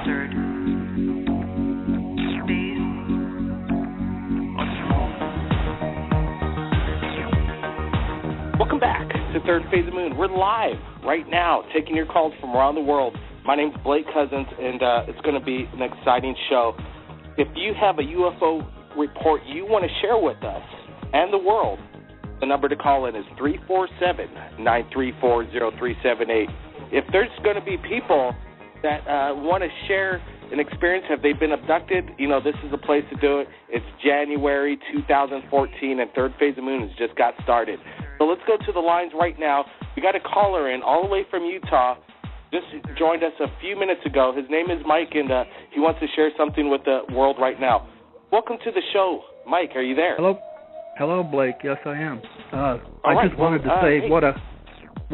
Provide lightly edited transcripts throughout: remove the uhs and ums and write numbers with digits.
third phase. Welcome back to Third Phase of Moon. We're live right now, taking your calls from around the world. My name's Blake Cousins, and it's going to be an exciting show. If you have a UFO report you want to share with us and the world, the number to call in is 347-934-0378. If there's going to be people that want to share an experience, have they been abducted, this is the place to do it. It's January 2014, and Third Phase of Moon has just got started. So let's go to the lines right now. We got a caller in all the way from Utah. Just joined us a few minutes ago. His name is Mike, and he wants to share something with the world right now. Welcome to the show. Mike, are you there? Hello, Blake. Yes, I am. I right, just wanted to say hey. what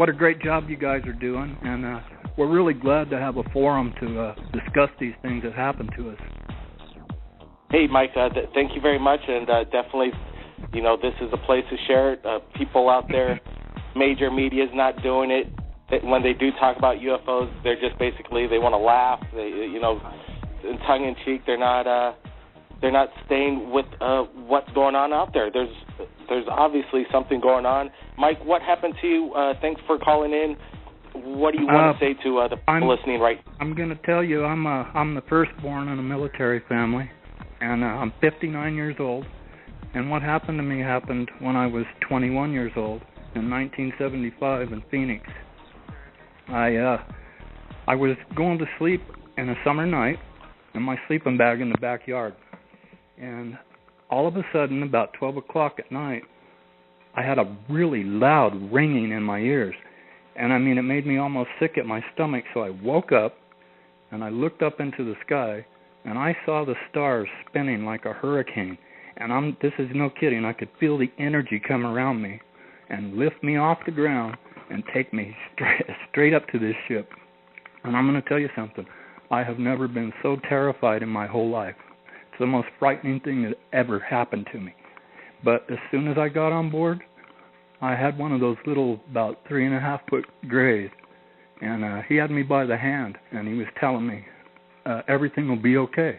a great job you guys are doing, and we're really glad to have a forum to discuss these things that happen to us. Hey, Mike, thank you very much, and definitely, this is a place to share it. People out there, major media is not doing it. When they do talk about UFOs, they're just basically, they want to laugh. They, in tongue-in-cheek, they're not staying with what's going on out there. There's obviously something going on. Mike, what happened to you? Thanks for calling in. What do you want to say to the people listening right now? I'm going to tell you, I'm the firstborn in a military family, and I'm 59 years old. And what happened to me happened when I was 21 years old in 1975 in Phoenix. I was going to sleep in a summer night in my sleeping bag in the backyard. And all of a sudden, about 12 o'clock at night, I had a really loud ringing in my ears. And, it made me almost sick at my stomach. So I woke up, and I looked up into the sky, and I saw the stars spinning like a hurricane. And this is no kidding. I could feel the energy come around me and lift me off the ground and take me straight up to this ship. And I'm going to tell you something. I have never been so terrified in my whole life. It's the most frightening thing that ever happened to me. But as soon as I got on board, I had one of those little, about 3.5-foot grays, and he had me by the hand, and he was telling me, everything will be okay.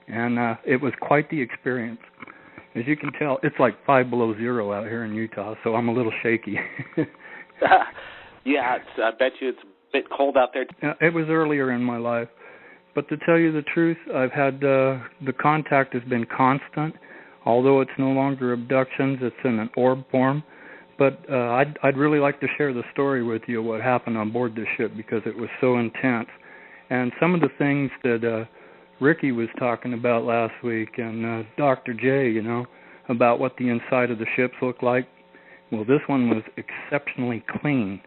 And it was quite the experience. As you can tell, it's like 5 below zero out here in Utah, so I'm a little shaky. Yeah, I bet you it's a bit cold out there. It was earlier in my life. But to tell you the truth, I've had the contact has been constant, although it's no longer abductions, it's in an orb form. But I'd really like to share the story with you, what happened on board this ship, because it was so intense. And some of the things that Ricky was talking about last week, and Dr. J, about what the inside of the ships look like. Well, this one was exceptionally clean.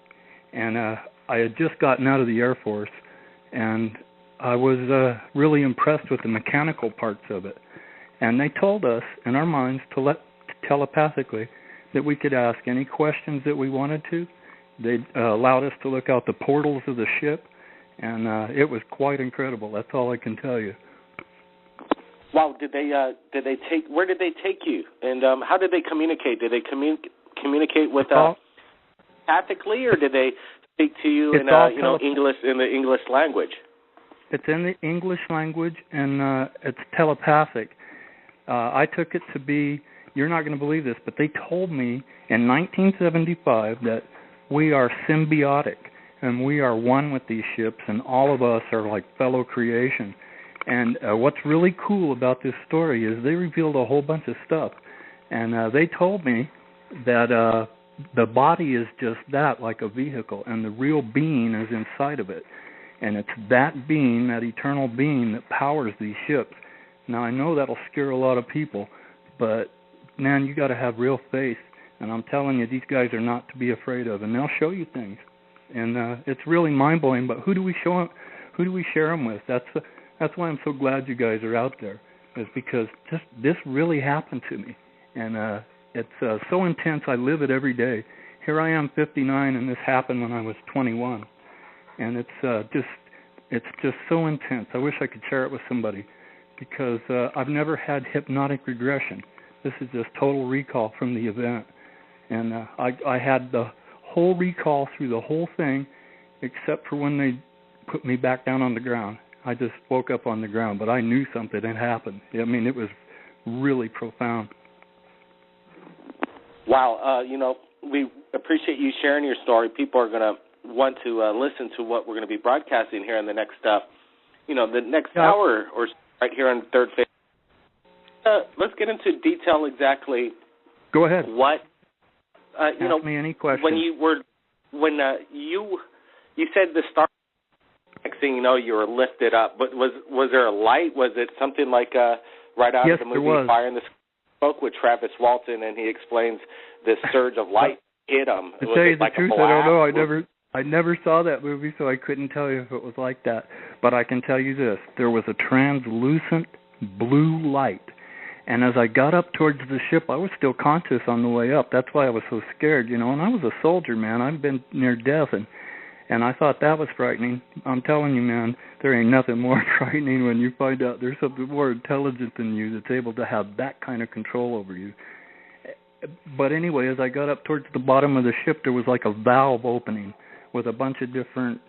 And I had just gotten out of the Air Force, and I was really impressed with the mechanical parts of it. And they told us in our minds telepathically that we could ask any questions that we wanted to. They allowed us to look out the portals of the ship, and it was quite incredible. That's all I can tell you. Wow, where did they take you? And how did they communicate? Did they communicate with telepathically, or did they speak to you in English, in the English language? It's in the English language, and it's telepathic. I took it to be, you're not going to believe this, but they told me in 1975 that we are symbiotic, and we are one with these ships, and all of us are like fellow creation. And what's really cool about this story is they revealed a whole bunch of stuff. And they told me that the body is just that, like a vehicle, and the real being is inside of it. And it's that being, that eternal being, that powers these ships. Now, I know that'll scare a lot of people, but, man, you got to have real faith. And I'm telling you, these guys are not to be afraid of, and they'll show you things. And it's really mind-blowing, but who do we share them with? That's why I'm so glad you guys are out there, is because this really happened to me. And it's so intense, I live it every day. Here I am, 59, and this happened when I was 21. And it's just so intense. I wish I could share it with somebody, because I've never had hypnotic regression. This is just total recall from the event. And I had the whole recall through the whole thing, except for when they put me back down on the ground. I just woke up on the ground, but I knew something had happened. I mean, it was really profound. Wow. We appreciate you sharing your story. People are going to want to listen to what we're going to be broadcasting here in the next, hour or so right here on Third Phase. Let's get into detail exactly. Go ahead. What, Ask me any questions. When you said the start, next thing you know, you were lifted up. But was there a light? Was it something like right out of the movie Fire in the Smoke with Travis Walton, and he explains this surge of light hit him? To tell you the truth, I don't know. I never saw that movie, so I couldn't tell you if it was like that. But I can tell you this: there was a translucent blue light. And as I got up towards the ship, I was still conscious on the way up. That's why I was so scared, And I was a soldier, man. I've been near death, and I thought that was frightening. I'm telling you, man, there ain't nothing more frightening when you find out there's something more intelligent than you that's able to have that kind of control over you. But anyway, as I got up towards the bottom of the ship, there was like a valve opening with a bunch of different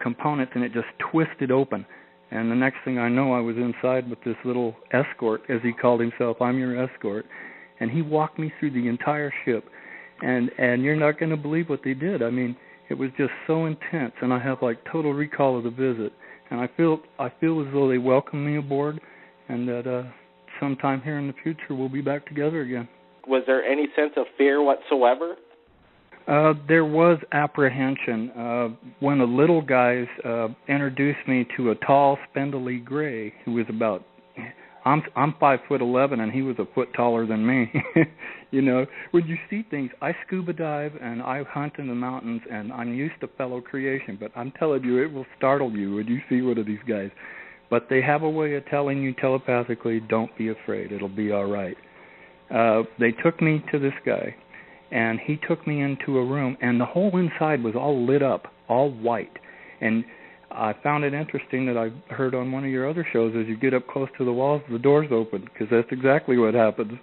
components, and it just twisted open. And the next thing I know, I was inside with this little escort, as he called himself. I'm your escort. And he walked me through the entire ship. And you're not going to believe what they did. I mean, it was just so intense, and I have like total recall of the visit. And I feel as though they welcomed me aboard, and that sometime here in the future we'll be back together again. Was there any sense of fear whatsoever? There was apprehension when the little guys introduced me to a tall, spindly gray who was about. I'm 5'11", and he was a foot taller than me. When you see things, I scuba dive and I hunt in the mountains, and I'm used to fellow creation. But I'm telling you, it will startle you when you see one of these guys. But they have a way of telling you telepathically, "Don't be afraid; it'll be all right." They took me to this guy. And he took me into a room, and the whole inside was all lit up, all white. And I found it interesting that I heard on one of your other shows, as you get up close to the walls, the doors open, because that's exactly what happens.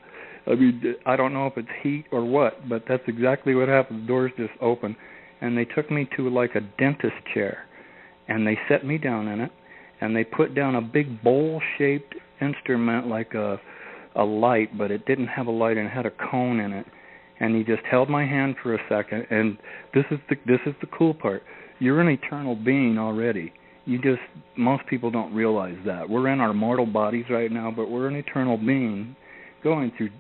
I mean, I don't know if it's heat or what, but that's exactly what happened. The doors just open. And they took me to like a dentist chair, and they set me down in it, and they put down a big bowl-shaped instrument like a light, but it didn't have a light and it had a cone in it. And he just held my hand for a second, and this is the cool part. You're an eternal being already. Most people don't realize that. We're in our mortal bodies right now, but we're an eternal being going through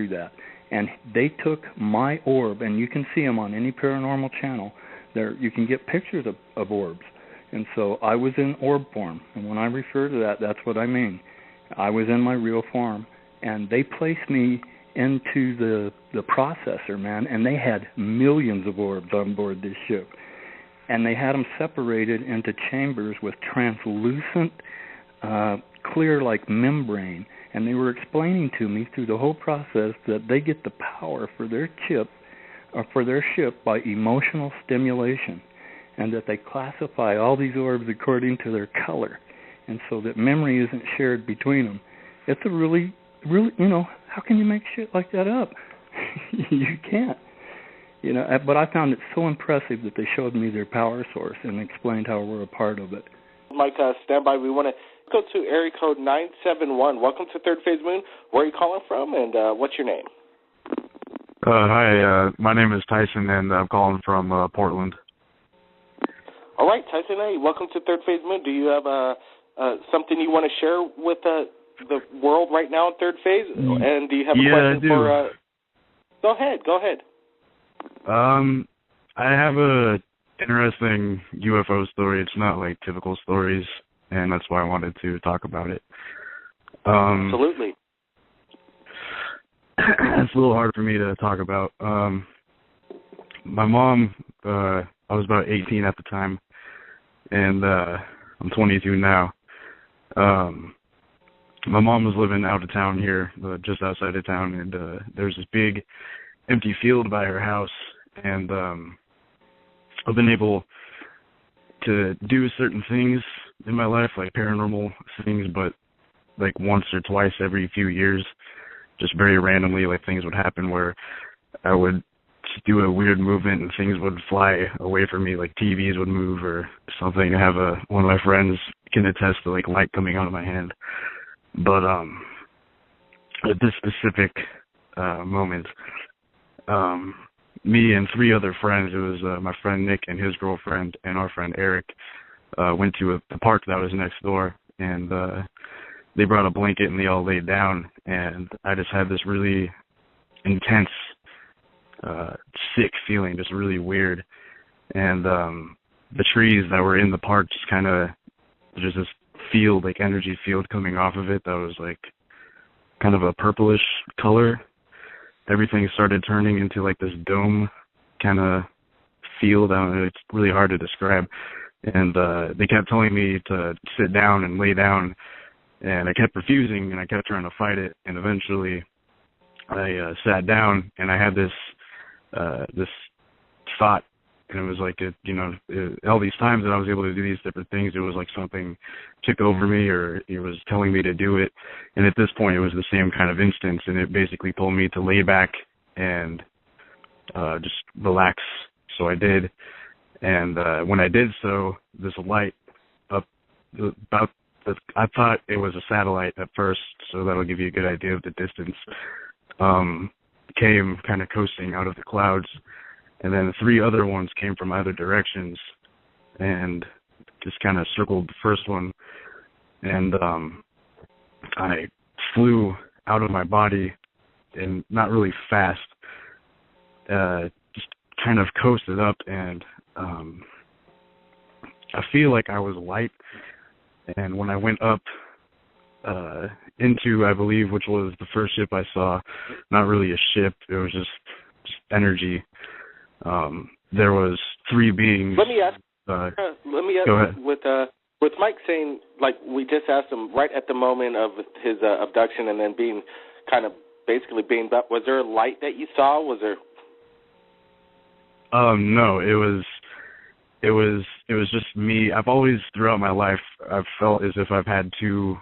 that. And they took my orb, and you can see them on any paranormal channel. There, you can get pictures of orbs. And so I was in orb form, and when I refer to that, that's what I mean. I was in my real form, and they placed me into the processor, man, and they had millions of orbs on board this ship. And they had them separated into chambers with translucent, clear like membrane. And they were explaining to me through the whole process that they get the power for their ship by emotional stimulation, and that they classify all these orbs according to their color, and so that memory isn't shared between them. It's a really, how can you make shit like that up? You can't. But I found it so impressive that they showed me their power source and explained how we're a part of it. Mike, stand by. We want to go to area code 971. Welcome to Third Phase Moon. Where are you calling from, and what's your name? Hi, my name is Tyson, and I'm calling from Portland. All right, Tyson, hey, welcome to Third Phase Moon. Do you have something you want to share with the world right now in Third Phase? And do you have a question for... Go ahead. I have a interesting UFO story. It's not like typical stories, and that's why I wanted to talk about it. Absolutely. It's a little hard for me to talk about. My mom, I was about 18 at the time, and I'm 22 now. My mom was living out of town here, just outside of town, and there's this big empty field by her house, and I've been able to do certain things in my life, like paranormal things, but like once or twice every few years, just very randomly, like things would happen where I would do a weird movement and things would fly away from me, like TVs would move or something. I have one of my friends can attest to like light coming out of my hand. But at this specific moment, me and 3 other friends, it was my friend Nick and his girlfriend and our friend Eric, went to the park that was next door, and they brought a blanket and they all laid down, and I just had this really intense, sick feeling, just really weird. And the trees that were in the park just kind of, there's this field, like energy field coming off of it that was like kind of a purplish color. Everything started turning into like this dome kind of field. I don't know, it's really hard to describe. And they kept telling me to sit down and lay down, and I kept refusing, and I kept trying to fight it. And eventually, I sat down, and I had this thought, and it was like all these times that I was able to do these different things, it was like something took over me, or it was telling me to do it. And at this point, it was the same kind of instance, and it basically told me to lay back and just relax. So I did. And when I did so, this light up about, I thought it was a satellite at first, so that'll give you a good idea of the distance, came kind of coasting out of the clouds. And then 3 other ones came from other directions and just kind of circled the first one. And I flew out of my body, and not really fast, just kind of coasted up, and I feel like I was light. And when I went up into, I believe, which was the first ship I saw, not really a ship, it was just energy. There was 3 beings. Let me ask. Go ahead. With Mike saying, like we just asked him right at the moment of his abduction and then being kind of basically beamed up, was there a light that you saw? Was there? No, it was just me. I've always, throughout my life, I've felt as if I've had 2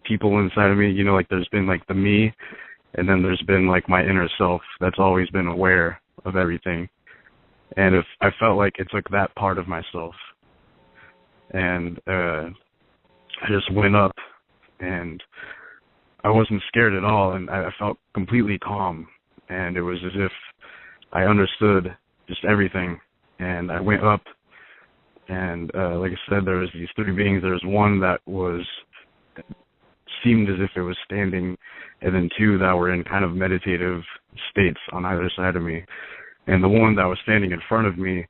people inside of me. You know, like there's been like the me, and then there's been like my inner self that's always been aware of everything. And if I felt like it took that part of myself, and I just went up, and I wasn't scared at all, and I felt completely calm, and it was as if I understood just everything. And I went up, and like I said, there was these 3 beings. There was one that seemed as if it was standing, and then 2 that were in kind of meditative states on either side of me. And the one that was standing in front of me,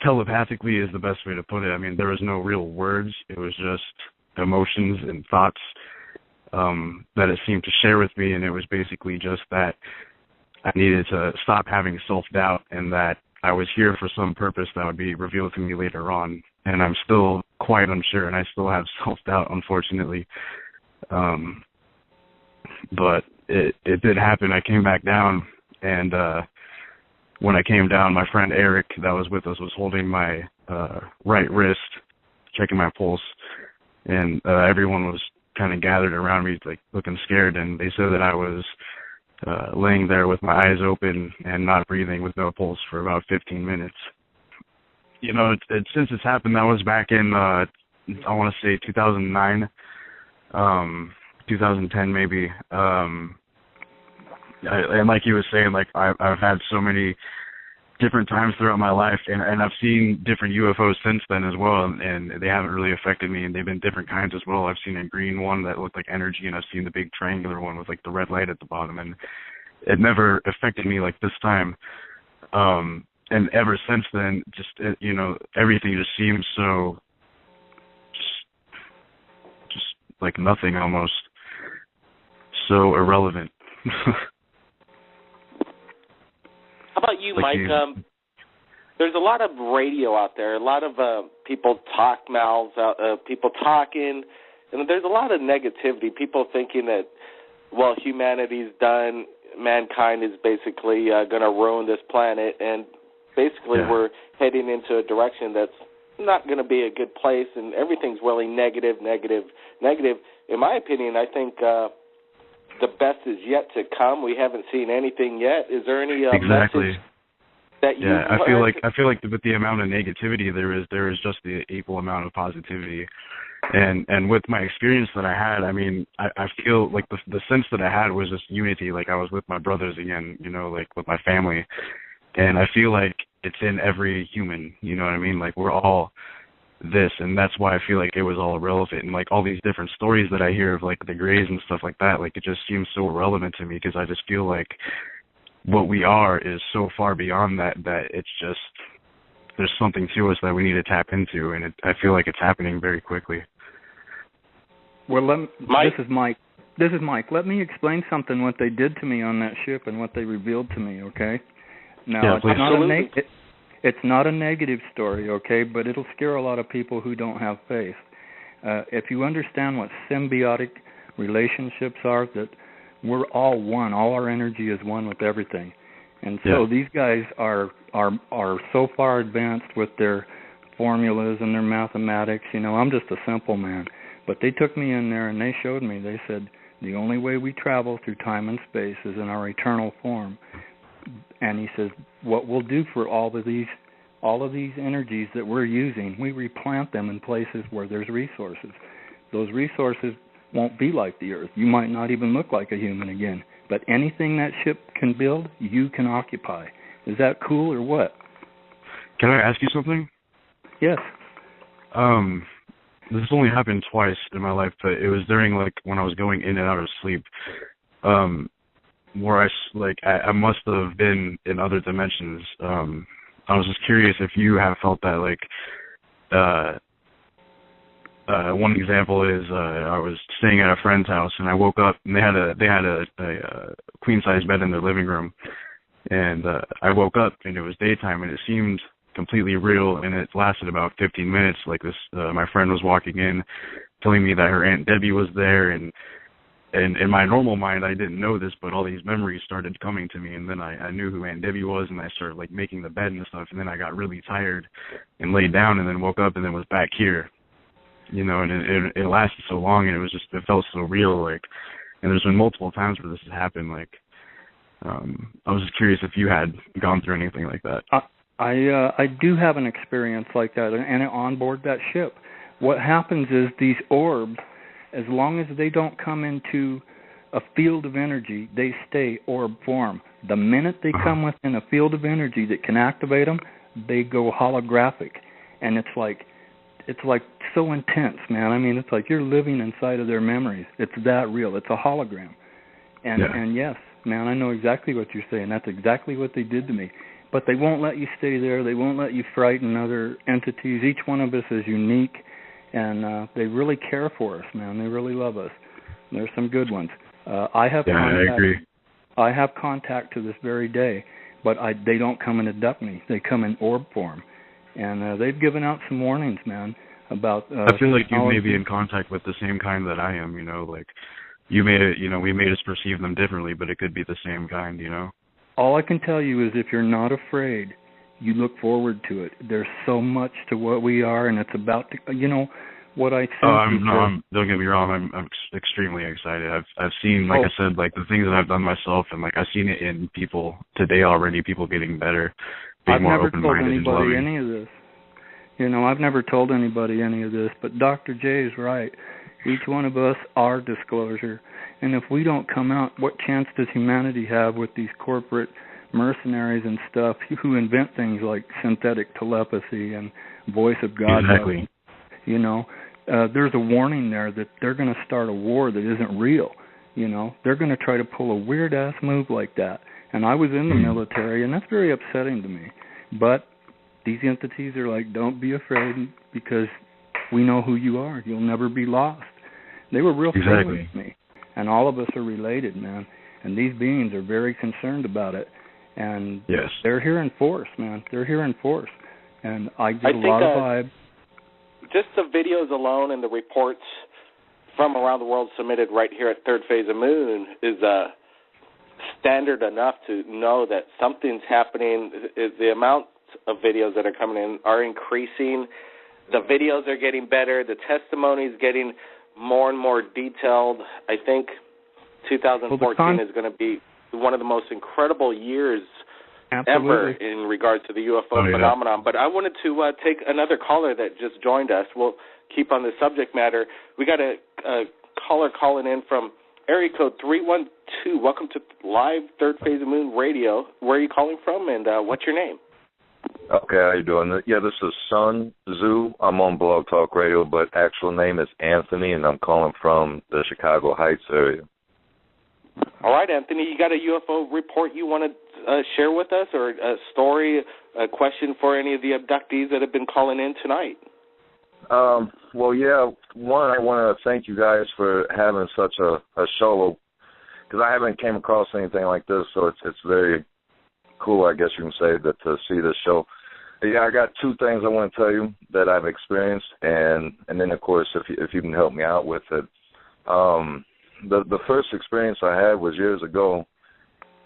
telepathically is the best way to put it. I mean, there was no real words. It was just emotions and thoughts that it seemed to share with me, and it was basically just that I needed to stop having self-doubt, and that I was here for some purpose that would be revealed to me later on. And I'm still quite unsure, and I still have self-doubt, unfortunately. But it did happen. I came back down, and when I came down, my friend Eric that was with us was holding my right wrist, checking my pulse, and everyone was kind of gathered around me, like looking scared, and they said that I was laying there with my eyes open and not breathing with no pulse for about 15 minutes. You know, since it's happened, that was back in, I want to say 2009, 2010 maybe. And like you were saying, like I've had so many different times throughout my life, and I've seen different UFOs since then as well, and they haven't really affected me, and they've been different kinds as well. I've seen a green one that looked like energy, and I've seen the big triangular one with like the red light at the bottom, and it never affected me like this time. And ever since then, just you know, everything just seems so just like nothing, almost so irrelevant. How about you, Mike? There's a lot of radio out there, a lot of people people talking, and there's a lot of negativity. People thinking that, well, humanity's done, mankind is basically going to ruin this planet, and basically we're heading into a direction that's not going to be a good place, and everything's really negative. In my opinion, I think the best is yet to come. We haven't seen anything yet. Is there any exactly. message that you I feel like with the amount of negativity there is just the equal amount of positivity. And with my experience that I had, I mean, I feel like the sense that I had was just unity. Like I was with my brothers again, you know, like with my family. And I feel like it's in every human, you know what I mean? Like we're all this, and that's why I feel like it was all irrelevant. And like all these different stories that I hear of like the Greys and stuff like that, like it just seems so irrelevant to me because I just feel like what we are is so far beyond that it's just, there's something to us that we need to tap into, and I feel like it's happening very quickly. Well, this is Mike. This is Mike. Let me explain something, what they did to me on that ship and what they revealed to me, okay? Now, it's not a negative story, okay, but it'll scare a lot of people who don't have faith. If you understand what symbiotic relationships are, that we're all one, all our energy is one with everything. And so these guys are so far advanced with their formulas and their mathematics. You know, I'm just a simple man. But they took me in there and they showed me, they said, the only way we travel through time and space is in our eternal form. And he says, what we'll do for all of these energies that we're using, we replant them in places where there's resources. Those resources won't be like the Earth. You might not even look like a human again. But anything that ship can build, you can occupy. Is that cool or what? Can I ask you something? Yes. This only happened twice in my life, but it was during like when I was going in and out of sleep, where I must have been in other dimensions. I was just curious if you have felt that. Like, one example is I was staying at a friend's house and I woke up and they had a queen size bed in their living room, and I woke up and it was daytime and it seemed completely real, and it lasted about 15 minutes. Like this, my friend was walking in, telling me that her Aunt Debbie was there, and in my normal mind, I didn't know this, but all these memories started coming to me, and then I knew who Aunt Debbie was, and I started like making the bed and stuff, and then I got really tired and laid down, and then woke up, and then was back here, you know, and it lasted so long, and it felt so real, like, and there's been multiple times where this has happened, like, I was just curious if you had gone through anything like that. I do have an experience like that, and on board that ship. What happens is these orbs, as long as they don't come into a field of energy, they stay orb form. The minute they come within a field of energy that can activate them, they go holographic, and it's like so intense, man. I mean, it's like you're living inside of their memories. It's that real. It's a hologram, and yes, man, I know exactly what you're saying. That's exactly what they did to me. But they won't let you stay there. They won't let you frighten other entities. Each one of us is unique, and they really care for us, man. They really love us. There's some good ones. I agree. I have contact to this very day, but they don't come and abduct me. They come in orb form, and they've given out some warnings, man, about. I feel like you may be in contact with the same kind that I am. You know, like you made it. You know, we made us perceive them differently, but it could be the same kind. You know. All I can tell you is if you're not afraid, you look forward to it. There's so much to what we are, and it's about to, you know, what I think. Don't get me wrong. I'm extremely excited. I've seen, like I said, like the things that I've done myself, and like I've seen it in people today already. People getting better, being more open-minded and loving. I've never told anybody any of this. You know, I've never told anybody any of this. But Dr. J is right. Each one of us are disclosure. And if we don't come out, what chance does humanity have with these corporate mercenaries and stuff who invent things like synthetic telepathy and voice of God? Exactly. You know, there's a warning there that they're going to start a war that isn't real. You know, they're going to try to pull a weird-ass move like that. And I was in the military, and that's very upsetting to me. But these entities are like, don't be afraid because we know who you are. You'll never be lost. They were real friendly with me. And all of us are related, man. And these beings are very concerned about it. And they're here in force, man. They're here in force. And I get a lot of vibe. Just the videos alone and the reports from around the world submitted right here at Third Phase of Moon is standard enough to know that something's happening. The amount of videos that are coming in are increasing. The videos are getting better. The testimony is getting more and more detailed. I think 2014 is going to be one of the most incredible years ever in regards to the UFO phenomenon. But I wanted to take another caller that just joined us. We'll keep on the subject matter. We got a caller calling in from area code 312. Welcome to live Third Phase of Moon Radio. Where are you calling from, and what's your name? Okay, how you doing? Yeah, this is Sun Zhu. I'm on Blog Talk Radio, but actual name is Anthony, and I'm calling from the Chicago Heights area. All right, Anthony, you got a UFO report you want to share with us, or a story, a question for any of the abductees that have been calling in tonight? Well, yeah, one, I want to thank you guys for having such a show, because I haven't came across anything like this, so it's very cool, I guess you can say, that to see this show. Yeah, I got two things I want to tell you that I've experienced, and then, of course, if you can help me out with it. The first experience I had was years ago.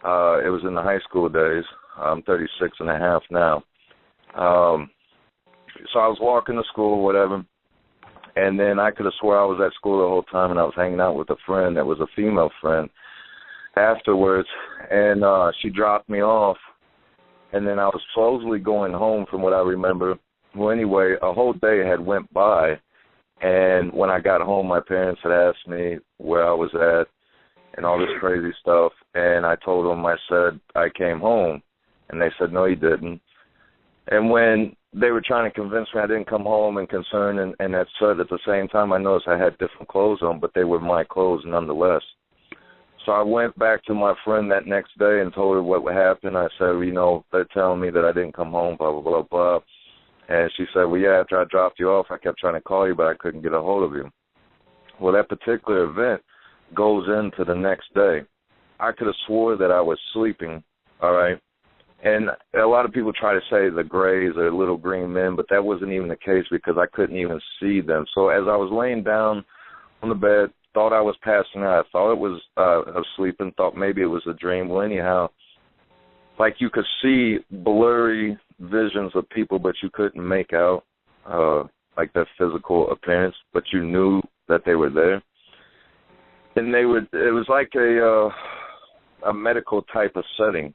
It was in the high school days. I'm 36 and a half now. So I was walking to school, whatever, and then I could have swore I was at school the whole time, and I was hanging out with a friend that was a female friend afterwards, and she dropped me off, and then I was supposedly going home from what I remember. Well, anyway, a whole day had went by, and when I got home, my parents had asked me where I was at and all this crazy stuff, and I told them, I said, I came home, and they said, no, you didn't. And when they were trying to convince me I didn't come home and concerned, and that said, at the same time, I noticed I had different clothes on, but they were my clothes nonetheless. So I went back to my friend that next day and told her what would happen. I said, you know, they're telling me that I didn't come home, blah, blah, blah, blah. And she said, well, yeah, after I dropped you off, I kept trying to call you, but I couldn't get a hold of you. Well, that particular event goes into the next day. I could have swore that I was sleeping, all right? And a lot of people try to say the grays are little green men, but that wasn't even the case because I couldn't even see them. So as I was laying down on the bed, thought I was passing out, I thought it was asleep and thought maybe it was a dream. Well, anyhow, like you could see blurry visions of people, but you couldn't make out like their physical appearance, but you knew that they were there. And it was like a medical type of setting.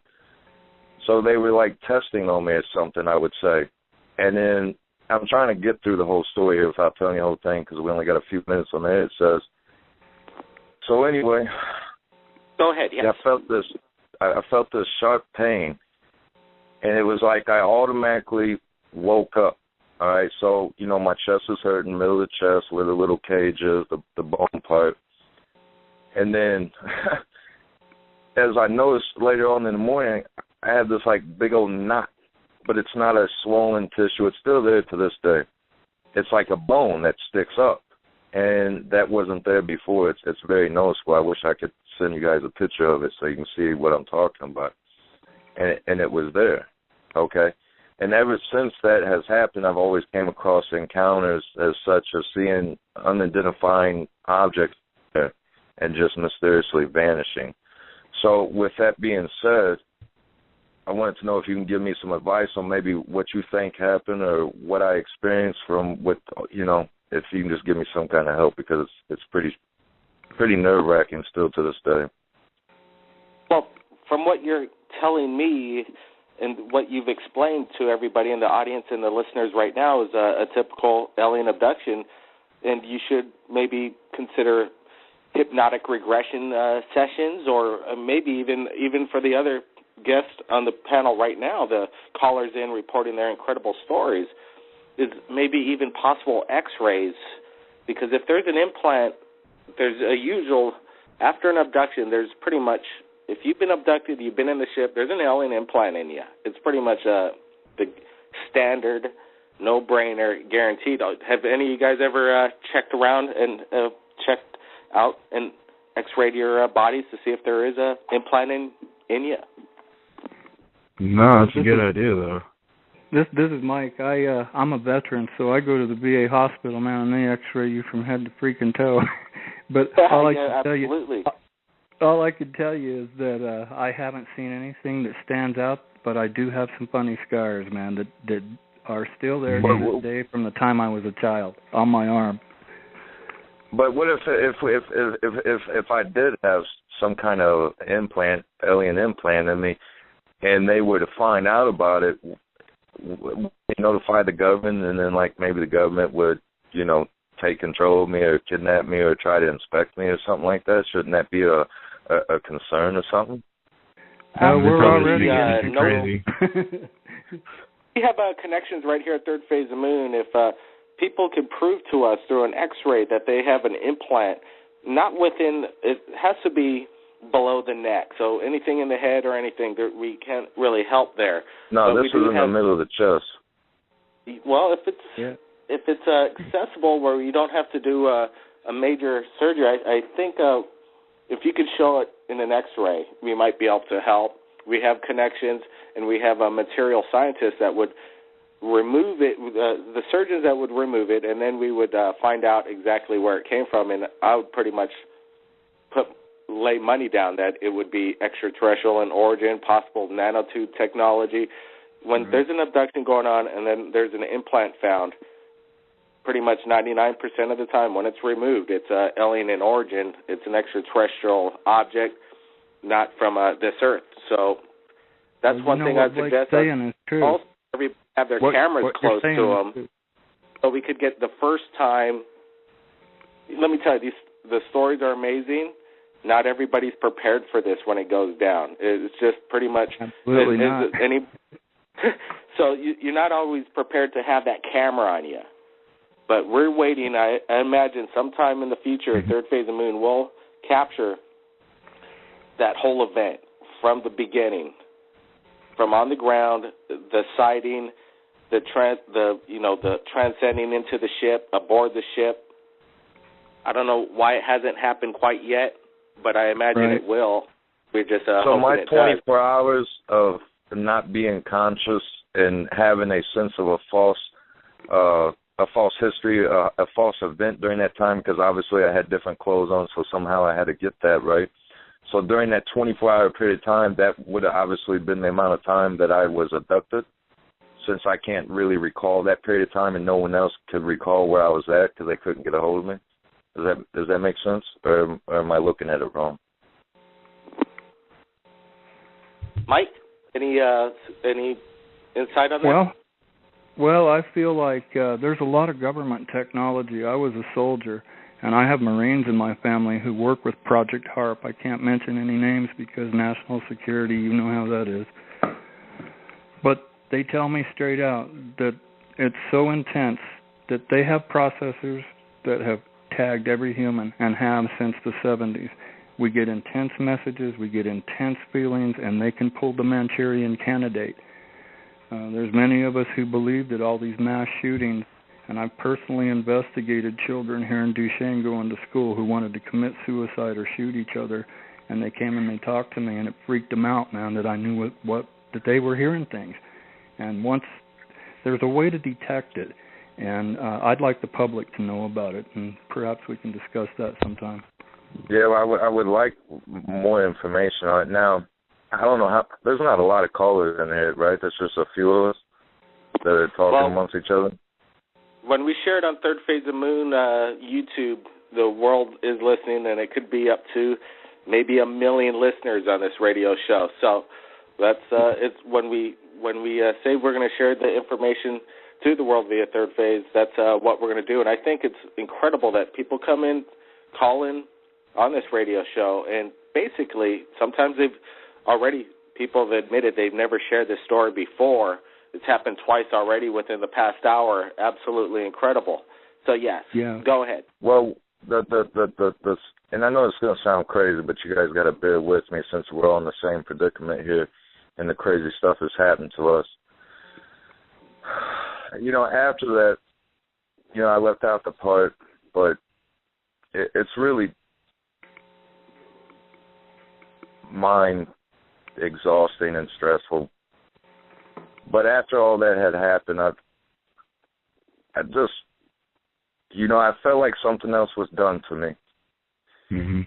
So they were like testing on me or something, I would say. And then I'm trying to get through the whole story here without telling you the whole thing because we only got a few minutes on there. It says, so anyway. Go ahead, yes. I felt this sharp pain, and it was like I automatically woke up. All right, so, you know, my chest is hurting, middle of the chest where the little cage is, the bone part. And then as I noticed later on in the morning, I had this, like, big old knot, but it's not a swollen tissue. It's still there to this day. It's like a bone that sticks up, and that wasn't there before. It's very noticeable. I wish I could send you guys a picture of it so you can see what I'm talking about. And it was there, okay? And ever since that has happened, I've always came across encounters as such as seeing unidentified objects there and just mysteriously vanishing. So with that being said, I wanted to know if you can give me some advice on maybe what you think happened or what I experienced from what, you know, if you can just give me some kind of help because it's pretty nerve-wracking still to this day. Well, from what you're telling me and what you've explained to everybody in the audience and the listeners right now is a typical alien abduction, and you should maybe consider hypnotic regression sessions or maybe even for the other guests on the panel right now, the callers in reporting their incredible stories, is maybe even possible X-rays, because if there's an implant, there's a usual, after an abduction, there's pretty much, if you've been abducted, you've been in the ship, there's an alien implant in you. It's pretty much the standard, no-brainer, guaranteed. Have any of you guys ever checked around and checked out and X-rayed your bodies to see if there is an implant in you? No, that's a good idea, though. This is Mike. I'm a veteran, so I go to the VA hospital, man, and they X-ray you from head to freaking toe. But all I can tell you is that I haven't seen anything that stands out, but I do have some funny scars, man, that are still there to this day from the time I was a child on my arm. But what if I did have some kind of implant, alien implant in me? and they were to find out about it, they notify the government, and then like maybe the government would, you know, take control of me or kidnap me or try to inspect me or something like that. Shouldn't that be a concern or something? We're already crazy. We have connections right here at Third Phase of Moon. If people can prove to us through an X-ray that they have an implant, not within, it has to be below the neck. So anything in the head or anything, we can't really help there. No, this is in the middle of the chest. Well, if it's accessible where you don't have to do a major surgery, I think if you could show it in an X-ray, we might be able to help. We have connections, and we have a material scientist that would remove it, the surgeons that would remove it, and then we would find out exactly where it came from, and I would pretty much lay money down that it would be extraterrestrial in origin, possible nanotube technology. When there's an abduction going on and then there's an implant found, pretty much 99% of the time when it's removed, it's alien in origin. It's an extraterrestrial object, not from this Earth. So that's one thing I'd suggest. Also, everybody have their cameras close to them, so we could get the first time. Let me tell you, the stories are amazing. Not everybody's prepared for this when it goes down. It's just pretty much absolutely not. So you're not always prepared to have that camera on you. But we're waiting. I imagine sometime in the future, Third Phase of Moon will capture that whole event from the beginning, from on the ground, the sighting, the transcending into the ship, aboard the ship. I don't know why it hasn't happened quite yet, but I imagine it will. We're just so my 24 hours of not being conscious and having a sense of a false history, a false event during that time, because obviously I had different clothes on, so somehow I had to get that right. So during that 24-hour period of time, that would have obviously been the amount of time that I was abducted, since I can't really recall that period of time and no one else could recall where I was at because they couldn't get a hold of me. Does that make sense, or am I looking at it wrong? Mike, any insight on that? Well, I feel like there's a lot of government technology. I was a soldier, and I have Marines in my family who work with Project HARP. I can't mention any names because national security, you know how that is. But they tell me straight out that it's so intense that they have processors that have tagged every human and have since the 70s. We get intense messages, we get intense feelings, and they can pull the Manchurian candidate. There's many of us who believe that all these mass shootings, and I've personally investigated children here in Duchesne going to school who wanted to commit suicide or shoot each other, and they came and they talked to me, and it freaked them out, man, that I knew that they were hearing things. And once there's a way to detect it, and I'd like the public to know about it, and perhaps we can discuss that sometime. Yeah, well, I would like more information on it. Now, I don't know how. There's not a lot of callers in here, right? There's just a few of us that are talking amongst each other. When we share it on Third Phase of Moon YouTube, the world is listening, and it could be up to maybe 1 million listeners on this radio show. So that's it's when we say we're going to share the information to the world via Third Phase. That's what we're going to do, and I think it's incredible that people come in, call in on this radio show, and basically sometimes people have admitted they've never shared this story before. It's happened twice already within the past hour. Absolutely incredible. So yes, Go ahead. Well, and I know it's going to sound crazy, but you guys got to bear with me since we're all in the same predicament here, and the crazy stuff has happened to us. You know, after that, you know, I left out the part, but it's really mind exhausting and stressful. But after all that had happened, I just, you know, I felt like something else was done to me. Mm-hmm.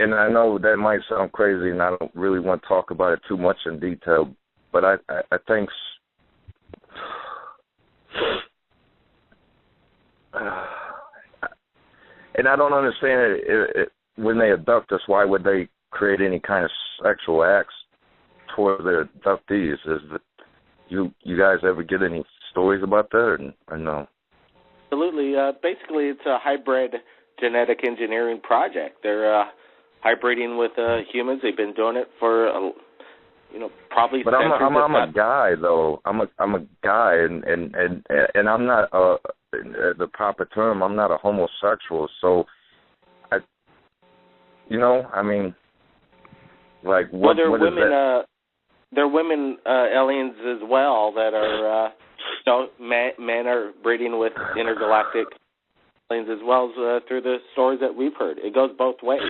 And I know that might sound crazy, and I don't really want to talk about it too much in detail, but I think, and I don't understand it when they abduct us, why would they create any kind of sexual acts for the abductees. Is that you guys ever get any stories about that, or no? Absolutely. Basically, it's a hybrid genetic engineering project. They're hybriding with humans. They've been doing it for probably. But I'm a guy though. I'm a guy, and I'm not the proper term. I'm not a homosexual. So, I mean, like what? Well, what is women. that? There are women aliens as well that are. Men are breeding with intergalactic aliens as well as through the stories that we've heard. It goes both ways.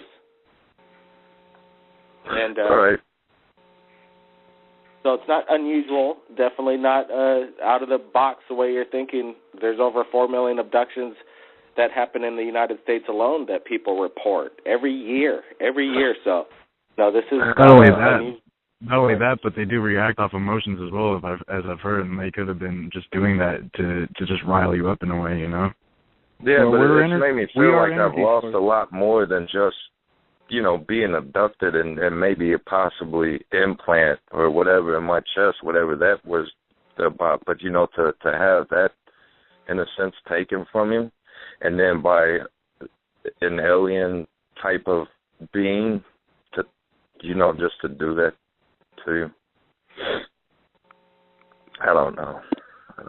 And all right. So it's not unusual, definitely not out of the box the way you're thinking. There's over 4 million abductions that happen in the United States alone that people report every year. So, no, this is not only that, but they do react off emotions as well, as I've heard, and they could have been just doing that to just rile you up in a way, Yeah, well, but it's made me feel like I've lost a lot more than just being abducted and maybe possibly implant or whatever in my chest, whatever that was about. But, to have that, in a sense, taken from you, and then by an alien type of being to, just to do that to you. I don't know.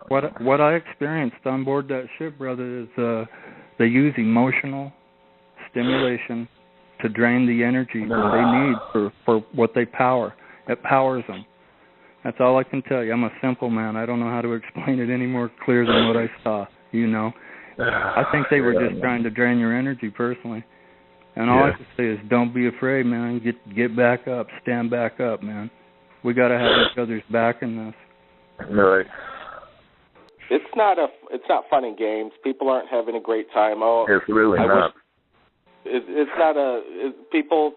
What I experienced on board that ship, brother, is they use emotional stimulation to drain the energy that they need for what they power. It powers them. That's all I can tell you. I'm a simple man. I don't know how to explain it any more clear than what I saw, I think they were just trying to drain your energy personally. And all I can say is don't be afraid, man. Get back up. Stand back up, man. We got to have each other's back in this. Right. It's not fun and games. People aren't having a great time. Oh, it's really not. It's not people,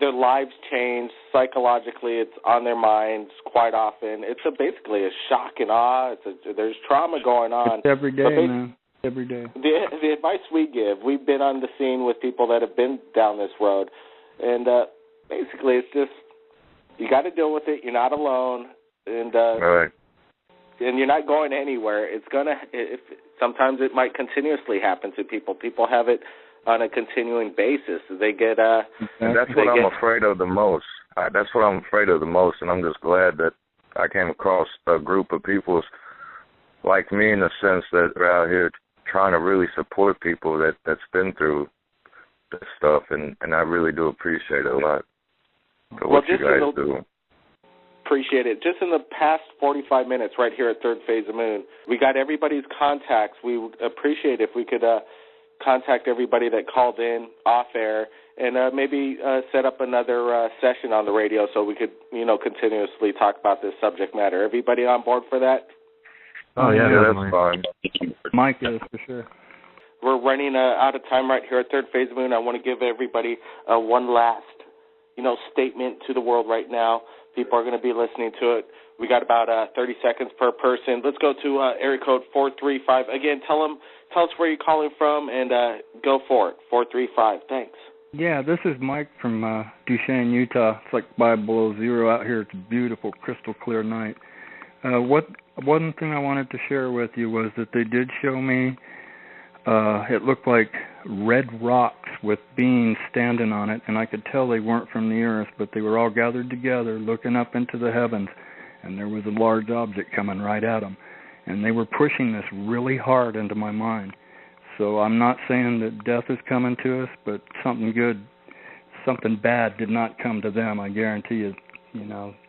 their lives change psychologically. It's on their minds quite often. It's basically a shock and awe. There's trauma going on. It's every day, man. Every day. The advice we give, we've been on the scene with people that have been down this road, and basically it's just you got to deal with it. You're not alone, and right. And you're not going anywhere. Sometimes it might continuously happen to people. People have it on a continuing basis. They get and that's what I'm afraid of the most. That's what I'm afraid of the most, and I'm just glad that I came across a group of people like me, in the sense that are out here trying to really support people that's been through this stuff, and I really do appreciate it a lot for what you guys do. Appreciate it. Just in the past 45 minutes right here at Third Phase of Moon, we got everybody's contacts. We would appreciate if we could contact everybody that called in off air and maybe set up another session on the radio so we could, continuously talk about this subject matter. Everybody on board for that? Oh, yeah, that's fine. Mike is, for sure. We're running out of time right here at Third Phase of Moon. I want to give everybody one last, statement to the world right now. People are going to be listening to it. We got about 30 seconds per person. Let's go to area code 435. Again, tell us where you're calling from, and go for it. 435. Thanks. Yeah, this is Mike from Duchesne, Utah. It's like 5 below zero out here. It's a beautiful, crystal clear night. One thing I wanted to share with you was that they did show me, it looked like red rocks with beings standing on it, and I could tell they weren't from the earth, but they were all gathered together looking up into the heavens, and there was a large object coming right at them. And they were pushing this really hard into my mind. So I'm not saying that death is coming to us, but something bad did not come to them. I guarantee you,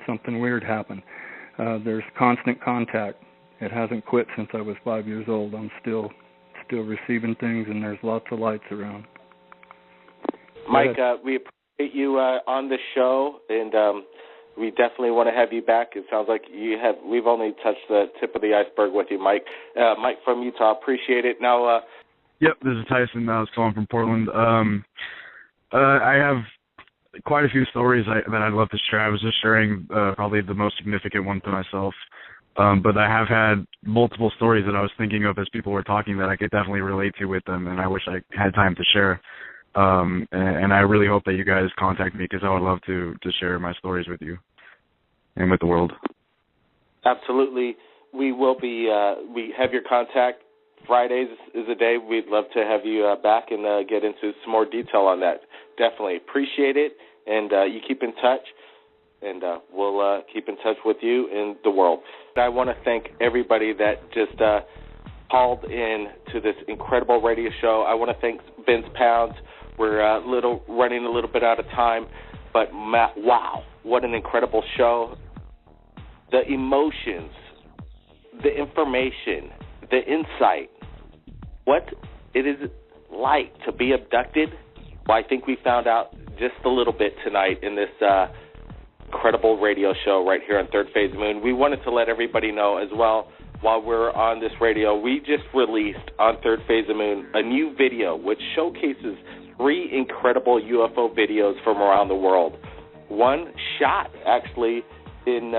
something weird happened. There's constant contact. It hasn't quit since I was 5 years old. I'm still receiving things, and there's lots of lights around. Mike, we appreciate you on the show, and we definitely want to have you back. It sounds like we've only touched the tip of the iceberg with you, Mike. Mike from Utah, appreciate it. Now, yep, this is Tyson. I was calling from Portland. I have quite a few stories that I'd love to share. I was just sharing probably the most significant one to myself. But I have had multiple stories that I was thinking of as people were talking that I could definitely relate to with them, and I wish I had time to share. And I really hope that you guys contact me because I would love to share my stories with you. and with the world. Absolutely. We will be, we have your contact. Fridays is a day we'd love to have you back and get into some more detail on that. Definitely appreciate it, and you keep in touch, and we'll keep in touch with you in the world. I want to thank everybody that just called in to this incredible radio show. I want to thank Vince Pounds. We're running a little bit out of time, but Matt, wow, what an incredible show. The emotions, the information, the insight, what it is like to be abducted. Well, I think we found out just a little bit tonight in this incredible radio show right here on Third Phase Moon. We wanted to let everybody know as well, while we're on this radio, we just released on Third Phase of Moon a new video which showcases 3 incredible UFO videos from around the world. One shot actually in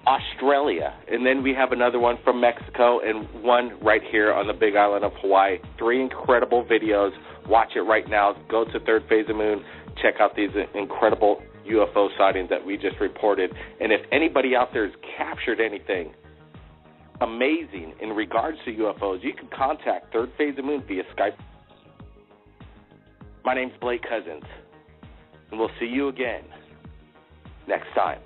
Australia, and then we have another one from Mexico and one right here on the Big Island of Hawaii. 3 incredible videos. Watch it right now. Go to Third Phase of Moon. Check out these incredible UFO sightings that we just reported. And if anybody out there has captured anything amazing in regards to UFOs, you can contact Third Phase of Moon via Skype. My name's Blake Cousins, and we'll see you again next time.